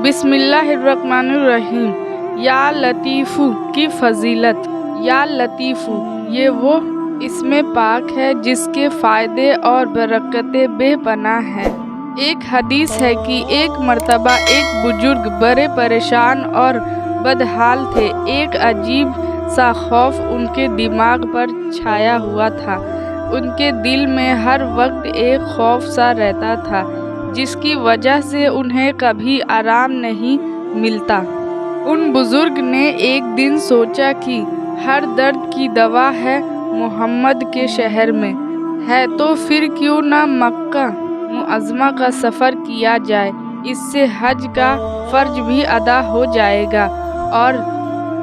بسم اللہ الرحمن الرحیم۔ یا لطیفو کی فضیلت۔ یا لطیفو یہ وہ اسم پاک ہے جس کے فائدے اور برکتیں بے پناہ ہیں۔ ایک حدیث ہے کہ ایک مرتبہ ایک بزرگ بڑے پریشان اور بدحال تھے۔ ایک عجیب سا خوف ان کے دماغ پر چھایا ہوا تھا۔ ان کے دل میں ہر وقت ایک خوف سا رہتا تھا جس کی وجہ سے انہیں کبھی آرام نہیں ملتا۔ ان بزرگ نے ایک دن سوچا کہ ہر درد کی دوا ہے محمد کے شہر میں ہے، تو پھر کیوں نہ مکہ معظمہ کا سفر کیا جائے۔ اس سے حج کا فرض بھی ادا ہو جائے گا اور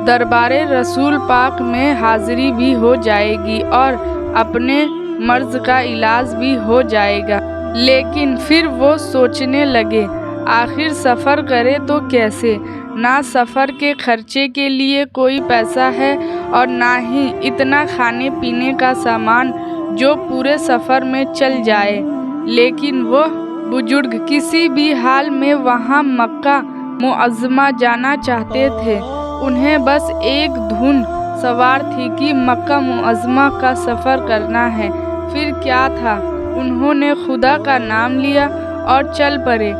دربار رسول پاک میں حاضری بھی ہو جائے گی اور اپنے مرض کا علاج بھی ہو جائے گا۔ لیکن پھر وہ سوچنے لگے، آخر سفر کرے تو کیسے؟ نہ سفر کے خرچے کے لیے کوئی پیسہ ہے اور نہ ہی اتنا کھانے پینے کا سامان جو پورے سفر میں چل جائے۔ لیکن وہ بزرگ کسی بھی حال میں وہاں مکہ معظمہ جانا چاہتے تھے۔ انہیں بس ایک دھن سوار تھی کہ مکہ معظمہ کا سفر کرنا ہے۔ پھر کیا تھا، انہوں نے خدا کا نام لیا اور چل پڑے۔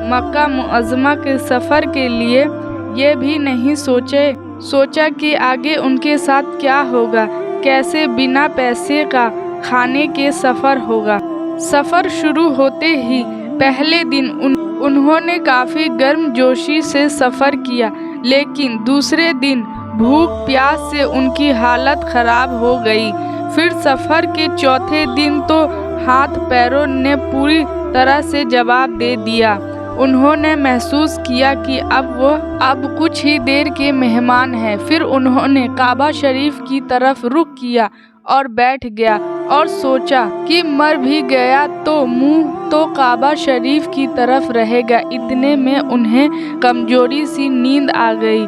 مکہ معظمہ کے سفر کے لیے یہ بھی نہیں سوچا کہ آگے ان کے ساتھ کیا ہوگا، کیسے بنا پیسے کا کھانے کے سفر ہوگا۔ سفر شروع ہوتے ہی پہلے دن انہوں نے کافی گرم جوشی سے سفر کیا، لیکن دوسرے دن بھوک پیاس سے ان کی حالت خراب ہو گئی۔ پھر سفر کے چوتھے دن تو ہاتھ پیروں نے پوری طرح سے جواب دے دیا۔ انہوں نے محسوس کیا کہ اب کچھ ہی دیر کے مہمان ہیں۔ پھر انہوں نے کعبہ شریف کی طرف رخ کیا اور بیٹھ گیا اور سوچا کہ مر بھی گیا تو منہ تو کعبہ شریف کی طرف رہے گا۔ اتنے میں انہیں کمزوری سی نیند آ گئی۔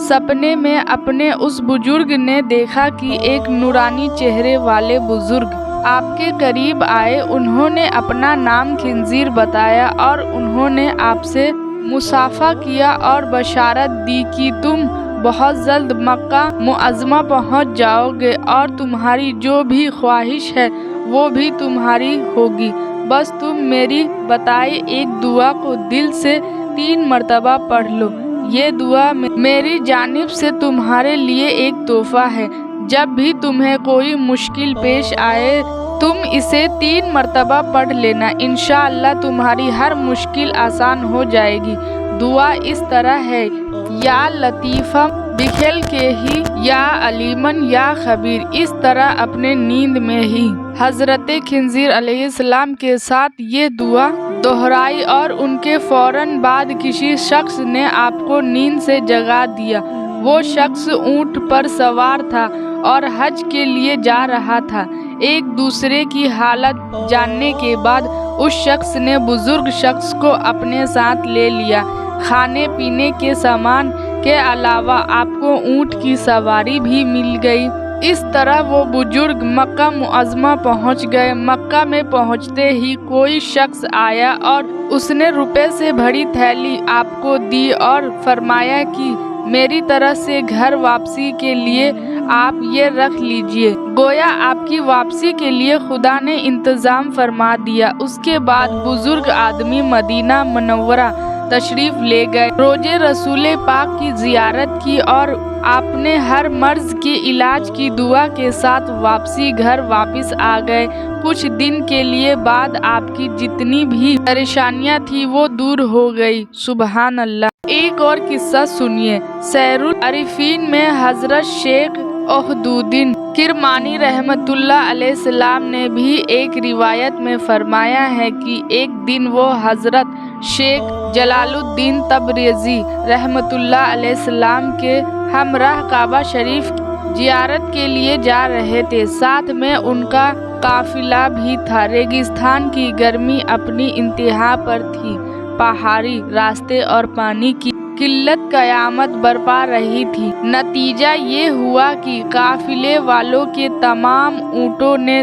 سپنے میں اپنے اس بزرگ نے دیکھا کہ ایک نورانی چہرے والے بزرگ آپ کے قریب آئے۔ انہوں نے اپنا نام خنزیر بتایا اور انہوں نے آپ سے مصافحہ کیا اور بشارت دی کہ تم بہت جلد مکہ معظمہ پہنچ جاؤ گے اور تمہاری جو بھی خواہش ہے وہ بھی تمہاری ہوگی۔ بس تم میری بتائی ایک دعا کو دل سے 3 مرتبہ پڑھ لو۔ یہ دعا میری جانب سے تمہارے لیے ایک تحفہ ہے۔ جب بھی تمہیں کوئی مشکل پیش آئے تم اسے 3 مرتبہ پڑھ لینا، انشاءاللہ تمہاری ہر مشکل آسان ہو جائے گی۔ دعا اس طرح ہے، یا لطیفم بکھل کے ہی، یا علیمن یا خبیر۔ اس طرح اپنے نیند میں ہی حضرت خنزیر علیہ السلام کے ساتھ یہ دعا دہرائی اور ان کے فوراً بعد کسی شخص نے آپ کو نیند سے جگا دیا۔ وہ شخص اونٹ پر سوار تھا اور حج کے لیے جا رہا تھا۔ ایک دوسرے کی حالت جاننے کے بعد اس شخص نے بزرگ شخص کو اپنے ساتھ لے لیا۔ کھانے پینے کے سامان کے علاوہ آپ کو اونٹ کی سواری بھی مل گئی۔ اس طرح وہ بزرگ مکہ معظمہ پہنچ گئے۔ مکہ میں پہنچتے ہی کوئی شخص آیا اور اس نے روپے سے بھری تھیلی آپ کو دی اور فرمایا کہ میری طرف سے گھر واپسی کے لیے آپ یہ رکھ لیجئے۔ گویا آپ کی واپسی کے لیے خدا نے انتظام فرما دیا۔ اس کے بعد بزرگ آدمی مدینہ منورہ تشریف لے گئے، روضے رسول پاک کی زیارت کی اور آپ نے ہر مرض کے علاج کی دعا کے ساتھ گھر واپس آ گئے۔ کچھ دن کے لیے بعد آپ کی جتنی بھی پریشانیاں تھیں وہ دور ہو گئی۔ سبحان اللہ۔ ایک اور قصہ سنیے۔ سیر العارفین میں حضرت شیخ وحیدالدین کرمانی رحمۃ اللہ علیہ السلام نے بھی ایک روایت میں فرمایا ہے کہ ایک دن وہ حضرت شیخ جلال الدین تبریزی رحمۃ اللہ علیہ السلام کے ہمراہ کعبہ شریف زیارت کے لیے جا رہے تھے۔ ساتھ میں ان کا قافلہ بھی تھا۔ ریگستان کی گرمی اپنی انتہا پر تھی۔ پہاڑی راستے اور پانی کی قلت قیامت برپا رہی تھی۔ نتیجہ یہ ہوا کہ قافلے والوں کے تمام اونٹوں نے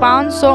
500